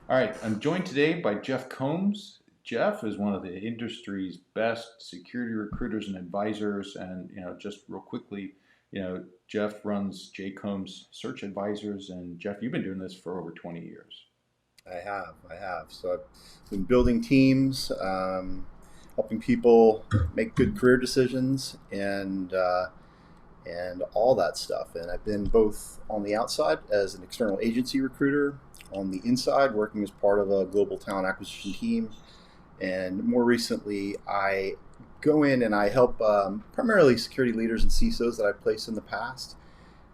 All right, I'm joined today by Jeff Combs. Jeff is one of the industry's best security recruiters and advisors. And just real quickly, Jeff runs J Combs Search Advisors. And Jeff, you've been doing this for over 20 years. I have. So I've been building teams, helping people make good career decisions, and all that stuff. And I've been both on the outside as an external agency recruiter, on the inside working as part of a global talent acquisition team, and more recently, I go in and I help primarily security leaders and CISOs that I've placed in the past,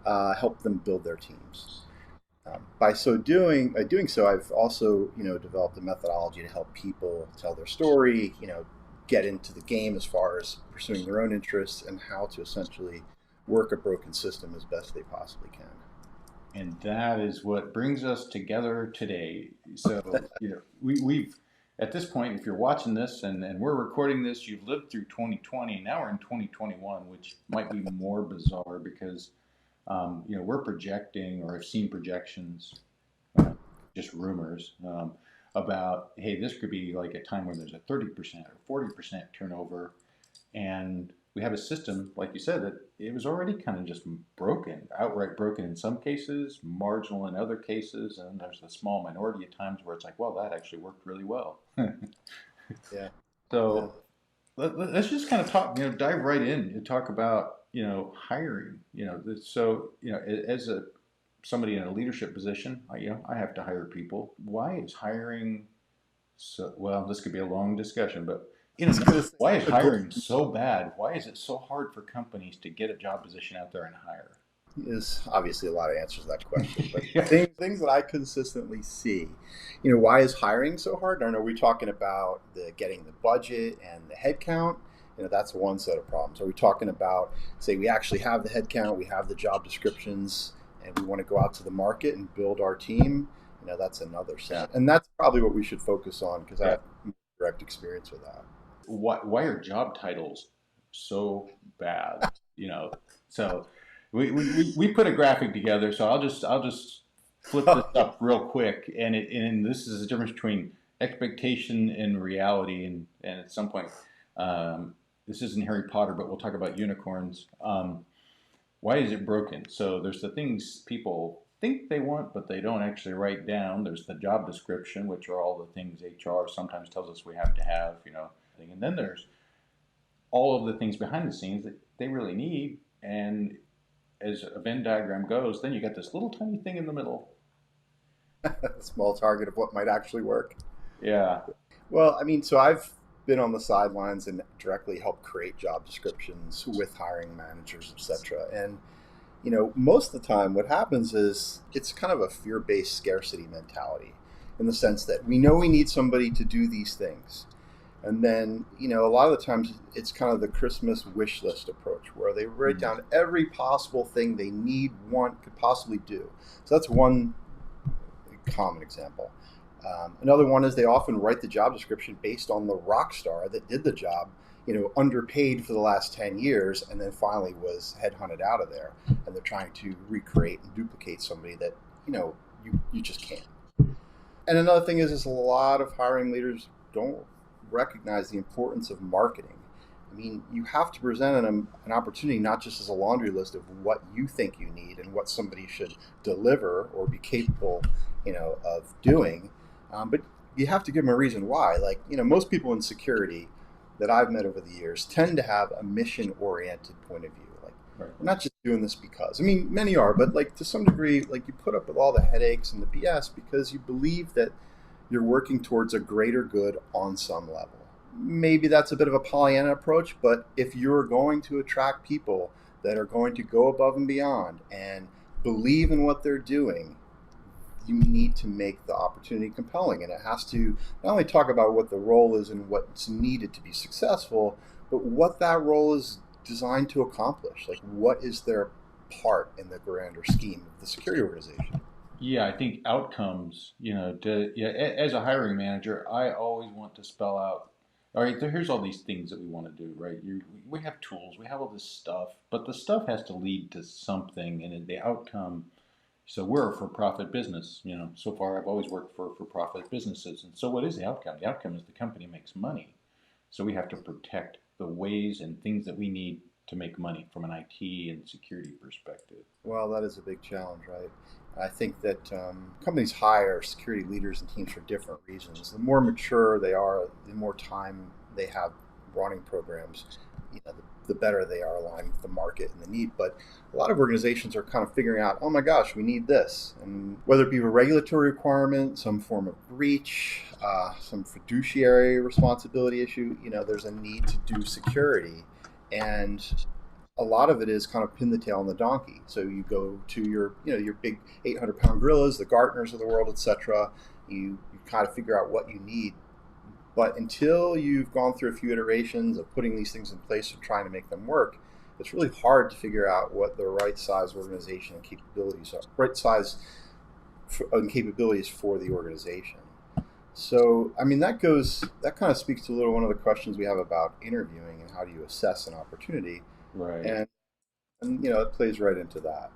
help them build their teams. By doing so, I've also developed a methodology to help people tell their story, get into the game as far as pursuing their own interests and how to essentially work a broken system as best they possibly can. And that is what brings us together today. So, we've, at this point, if you're watching this and we're recording this, you've lived through 2020. Now we're in 2021, which might be more bizarre because we're projecting or have seen projections, uh, just rumors, about, hey, this could be like a time when there's a 30% or 40% turnover. And we have a system, like you said, that it was already kind of just broken, outright broken in some cases, marginal in other cases. And there's a small minority of times where it's like, well, that actually worked really well. Yeah, yeah. So let's just kind of talk, dive right in and talk about, hiring, so, as somebody in a leadership position, I have to hire people. Why is hiring so, well, this could be a long discussion, but I was going to say why is a gl- hiring so bad? Why is it so hard for companies to get a job position out there and hire? is obviously a lot of answers to that question, but Yeah. things that I consistently see, why is hiring so hard? I know we're talking about the getting the budget and the headcount. That's one set of problems. Are we talking about, say, we actually have the headcount, we have the job descriptions, and we want to go out to the market and build our team? That's another Yeah. set, and that's probably what we should focus on because I Yeah. have direct experience with that. Why are job titles so bad? So we put a graphic together. So I'll just flip this up real quick, and this is the difference between expectation and reality. And at some point, this isn't Harry Potter, but we'll talk about unicorns. Why is it broken? So there's the things people think they want, but they don't actually write down. There's the job description, which are all the things HR sometimes tells us we have to have, and then there's all of the things behind the scenes that they really need. And as a Venn diagram goes, then you got this little tiny thing in the middle. A small target of what might actually work. Yeah. Well, I mean, so I've been on the sidelines and directly helped create job descriptions with hiring managers, etc. And most of the time, what happens is it's kind of a fear-based scarcity mentality, in the sense that we know we need somebody to do these things, and then a lot of the times it's kind of the Christmas wish list approach, where they write Mm. down every possible thing they need, want, could possibly do. So that's one common example. Another one is they often write the job description based on the rock star that did the job, underpaid for the last 10 years and then finally was headhunted out of there. And they're trying to recreate and duplicate somebody that, you just can't. And another thing is a lot of hiring leaders don't recognize the importance of marketing. I mean, you have to present an opportunity not just as a laundry list of what you think you need and what somebody should deliver or be capable, of doing, but you have to give them a reason why. Like, most people in security that I've met over the years tend to have a mission-oriented point of view. Like, Right. we're not just doing this because. I mean, many are, but like to some degree, like you put up with all the headaches and the BS because you believe that you're working towards a greater good on some level. Maybe that's a bit of a Pollyanna approach, but if you're going to attract people that are going to go above and beyond and believe in what they're doing, you need to make the opportunity compelling. And it has to not only talk about what the role is and what's needed to be successful, but what that role is designed to accomplish. Like, what is their part in the grander scheme of the security organization? Yeah, I think outcomes, yeah, as a hiring manager, I always want to spell out, all right, here's all these things that we want to do, right? We have tools, we have all this stuff, but the stuff has to lead to something, and the outcome So we're a for-profit business. So far I've always worked for for-profit businesses. And so what is the outcome? The outcome is the company makes money. So we have to protect the ways and things that we need to make money from an IT and security perspective. Well, that is a big challenge, right? I think that companies hire security leaders and teams for different reasons. The more mature they are, the more time they have running programs, the better they are aligned with the market and the need. But a lot of organizations are kind of figuring out, oh my gosh, we need this. And whether it be a regulatory requirement, some form of breach, some fiduciary responsibility issue, there's a need to do security. And a lot of it is kind of pin the tail on the donkey. So you go to your big 800-pound gorillas, the Gartners of the world, etc. You kind of figure out what you need, but until you've gone through a few iterations of putting these things in place and trying to make them work, it's really hard to figure out what the right size organization and capabilities are, right size and capabilities for the organization. So, I mean, that kind of speaks to one of the questions we have about interviewing and how do you assess an opportunity, Right. and it plays right into that.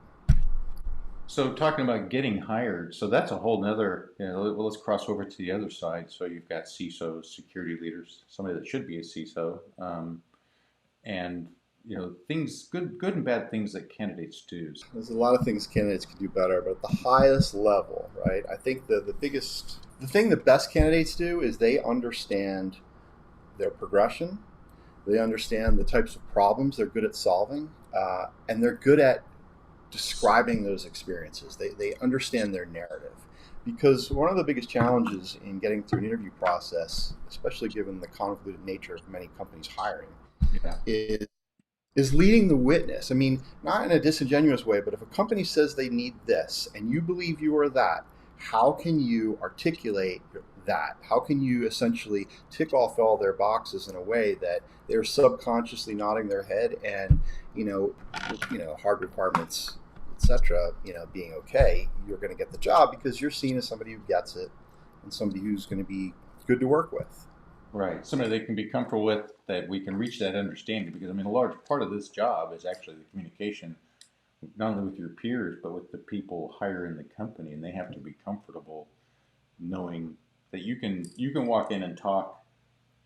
So talking about getting hired, so that's a whole nother, well, let's cross over to the other side. So you've got CISOs, security leaders, somebody that should be a CISO, and things, good and bad things that candidates do. There's a lot of things candidates can do better, but at the highest level, right? I think the thing the best candidates do is they understand their progression. They understand the types of problems they're good at solving, and they're good at describing those experiences. They understand their narrative. Because one of the biggest challenges in getting through an interview process, especially given the convoluted nature of many companies hiring, Yeah. is leading the witness. I mean, not in a disingenuous way, but if a company says they need this and you believe you are that, how can you articulate that? How can you essentially tick off all their boxes in a way that they're subconsciously nodding their head and, hard requirements, etc., being okay, you're going to get the job because you're seen as somebody who gets it and somebody who's going to be good to work with. Right. Somebody they can be comfortable with, that we can reach that understanding, because I mean, a large part of this job is actually the communication, not only with your peers, but with the people hiring the company, and they have to be comfortable knowing that you can walk in and talk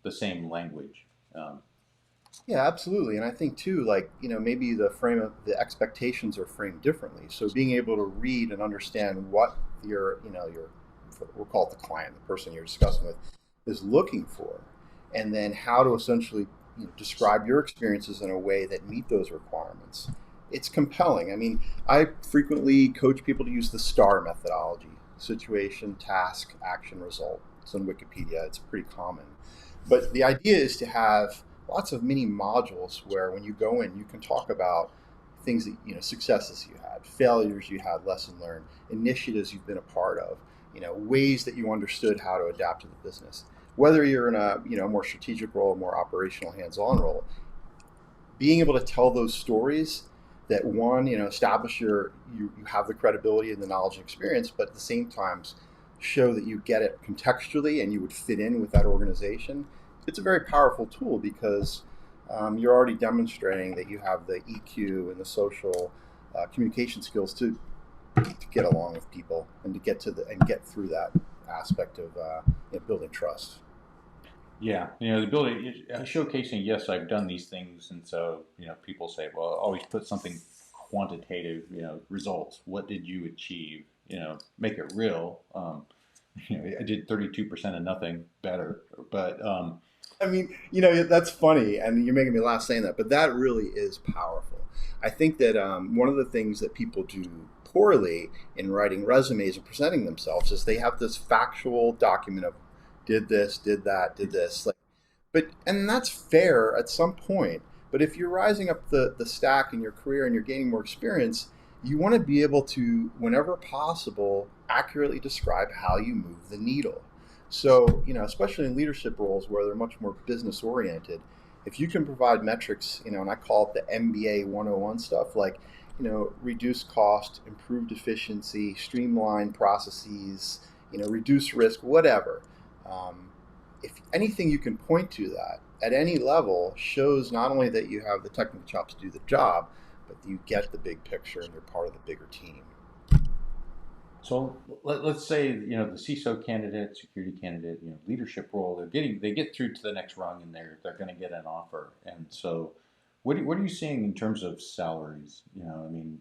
the same language. Um, Yeah, absolutely. And I think too, like, maybe the expectations are framed differently. So being able to read and understand what we'll call it the client, the person you're discussing with, is looking for, and then how to essentially describe your experiences in a way that meet those requirements. It's compelling. I mean, I frequently coach people to use the STAR methodology: situation, task, action, result. It's on Wikipedia. It's pretty common. But the idea is to have lots of mini modules where when you go in, you can talk about things that, successes you had, failures you had, lesson learned, initiatives you've been a part of, ways that you understood how to adapt to the business. Whether you're in a, more strategic role, more operational hands-on role, being able to tell those stories that, one, establish you have the credibility and the knowledge and experience, but at the same time show that you get it contextually and you would fit in with that organization. It's a very powerful tool because you're already demonstrating that you have the EQ and the social communication skills to get along with people and to get through that aspect of building trust. yeah, the ability showcasing. Yes, I've done these things, and so people say, well, always put something quantitative. Results. What did you achieve? Make it real. I did 32% of nothing better, but I mean, that's funny, and you're making me laugh saying that, but that really is powerful. I think that one of the things that people do poorly in writing resumes and presenting themselves is they have this factual document of did this, did that, did this, like, and that's fair at some point. But if you're rising up the stack in your career and you're gaining more experience, you want to be able to, whenever possible, accurately describe how you move the needle. So, especially in leadership roles where they're much more business oriented, if you can provide metrics, and I call it the MBA 101 stuff, like, reduce cost, improved efficiency, streamline processes, reduce risk, whatever. If anything you can point to that at any level shows not only that you have the technical chops to do the job, but you get the big picture and you're part of the bigger team. So let's say the CISO candidate, security candidate, leadership role. They get through to the next rung, and they're going to get an offer. And so, what are you seeing in terms of salaries? I mean,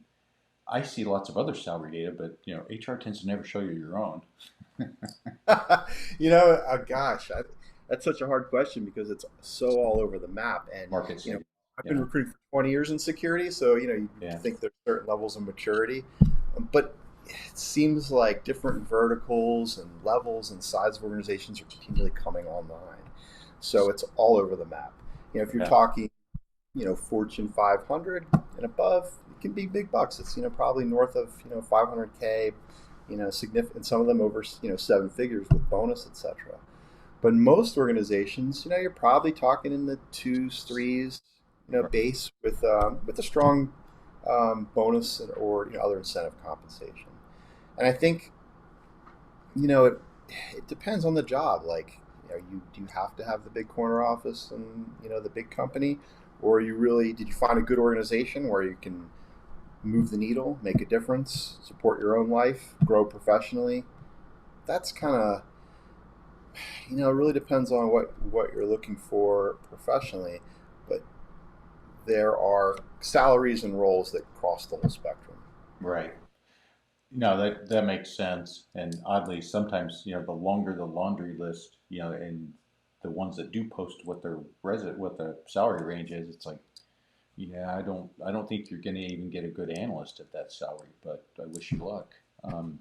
I see lots of other salary data, but HR tends to never show you your own. Gosh, that's such a hard question because it's so all over the map. And Market you know, segment. I've been Yeah, recruiting for 20 years in security, so you yeah, think there's certain levels of maturity, but it seems like different verticals and levels and size of organizations are continually coming online. So it's all over the map. If you're yeah. talking, Fortune 500 and above, it can be big bucks. It's probably north of 500K, significant. Some of them over seven figures with bonus, etc. But most organizations, you're probably talking in the twos, threes, Right. base with a strong bonus or other incentive compensation. And I think it depends on the job. Like, you do you have to have the big corner office and the big company, or you really did you find a good organization where you can move the needle, make a difference, support your own life, grow professionally? That's kind of it really depends on what you're looking for professionally, but there are salaries and roles that cross the whole spectrum. Right. No, that makes sense. And oddly, sometimes the longer the laundry list, and the ones that do post what the salary range is, it's like, yeah, I don't think you're going to even get a good analyst at that salary. But I wish you luck. Um,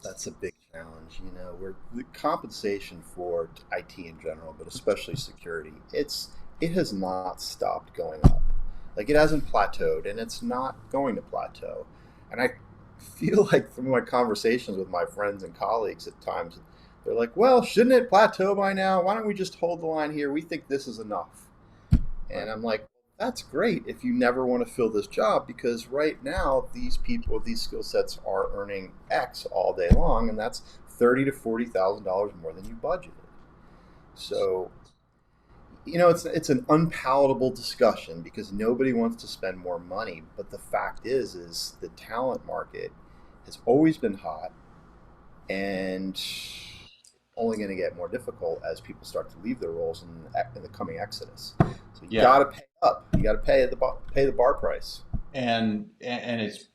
That's a big challenge. Where the compensation for IT in general, but especially security, it has not stopped going up. Like, it hasn't plateaued, and it's not going to plateau. And I feel like from my conversations with my friends and colleagues at times, they're like, "Well, shouldn't it plateau by now? Why don't we just hold the line here? We think this is enough." And right. I'm like, that's great if you never want to fill this job, because right now these people with these skill sets are earning X all day long, and that's $30,000 to $40,000 more than you budgeted. So it's an unpalatable discussion because nobody wants to spend more money. But the fact is the talent market has always been hot, and only going to get more difficult as people start to leave their roles in the coming exodus. So you got Yeah, to pay up. You got to pay the bar price. and it's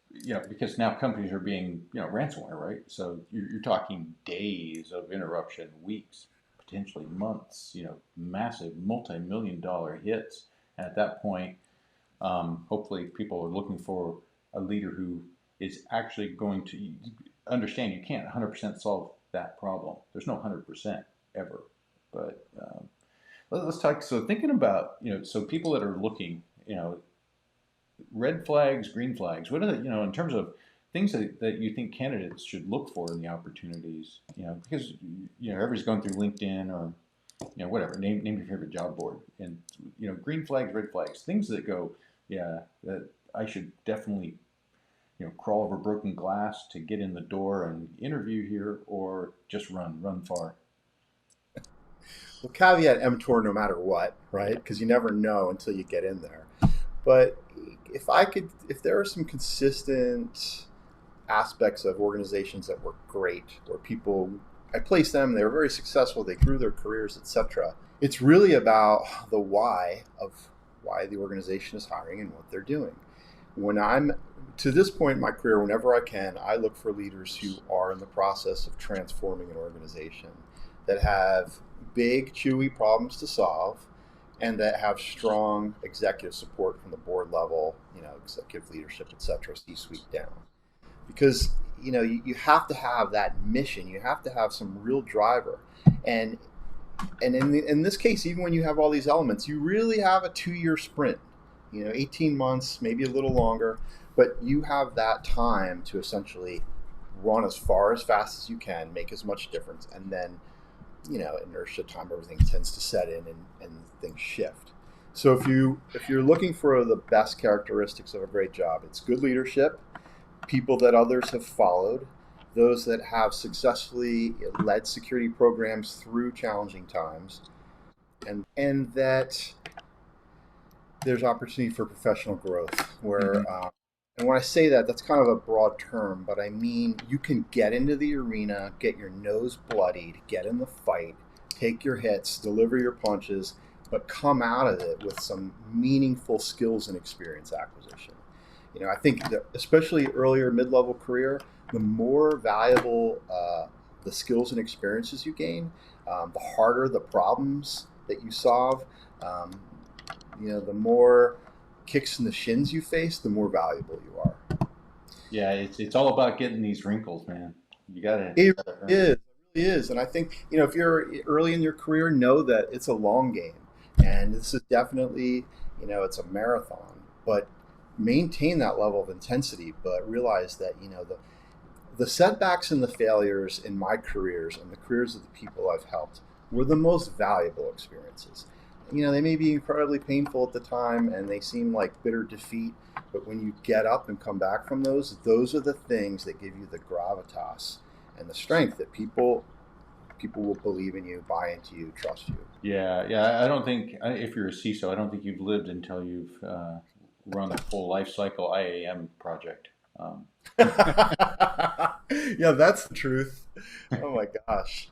because now companies are being ransomware, right? So you're talking days of interruption, weeks, potentially months. Massive multi-million-dollar hits. And at that point, hopefully, people are looking for a leader who is actually going to understand you can't 100% solve that problem. There's no 100% ever. But let's talk. So thinking about so people that are looking, red flags, green flags. What are the in terms of things that you think candidates should look for in the opportunities? Because everybody's going through LinkedIn or whatever. Name your favorite job board, and green flags, red flags, things that go, yeah, that I should definitely crawl over broken glass to get in the door and interview here, or just run far. Well, caveat emptor no matter what, right? Yeah, Because you never know until you get in there. But if there are some consistent aspects of organizations that were great, where people, I placed them, they were very successful, they grew their careers, etc. It's really about the why of why the organization is hiring and what they're doing. When I'm to this point in my career, whenever I can, I look for leaders who are in the process of transforming an organization, that have big, chewy problems to solve, and that have strong executive support from the board level, executive leadership, et cetera, C-suite down. Because you have to have that mission. You have to have some real driver, and in this case, even when you have all these elements, you really have a 2 year sprint. 18 months, maybe a little longer, but you have that time to essentially run as fast as you can, make as much difference, and then inertia, time, everything tends to set in, and things shift. So if you're looking for the best characteristics of a great job, it's good leadership, people that others have followed, those that have successfully led security programs through challenging times, and that there's opportunity for professional growth hmm where And when I say that, that's kind of a broad term, but I mean you can get into the arena, get your nose bloodied, get in the fight, take your hits, deliver your punches, but come out of it with some meaningful skills and experience acquisition. I think that especially earlier mid-level career, the more valuable the skills and experiences you gain, the harder the problems that you solve, um, the more kicks in the shins you face, the more valuable you are. Yeah, it's all about getting these wrinkles, man. You It gotta earn really is. them. It really is. And I think, if you're early in your career, know that it's a long game. And this is definitely, it's a marathon. But maintain that level of intensity, but realize that, the setbacks and the failures in my careers and the careers of the people I've helped were the most valuable experiences. They may be incredibly painful at the time and they seem like bitter defeat, but when you get up and come back from those are the things that give you the gravitas and the strength that people will believe in you, buy into you, trust you. Yeah, yeah. I don't think if you're a CISO, I don't think you've lived until you've run the full life cycle IAM project. Um, Yeah, that's the truth. Oh my gosh.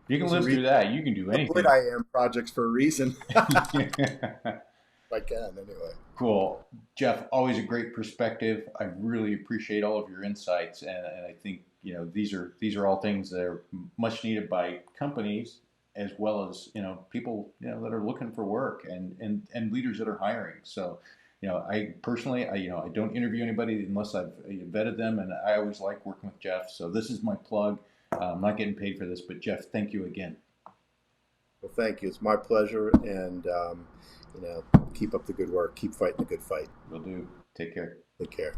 you can There's a live reason through that. You can do I avoid anything. IAM projects for a reason. I can anyway. Cool. Jeff, always a great perspective. I really appreciate all of your insights, and I think these are all things that are much needed by companies as well as people that are looking for work and leaders that are hiring. So, I personally I don't interview anybody unless I've vetted them, and I always like working with Jeff. So this is my plug. I'm not getting paid for this, but Jeff, thank you again. Well, thank you. It's my pleasure, and you know, keep up the good work. Keep fighting the good fight. Will do. Take care. Take care.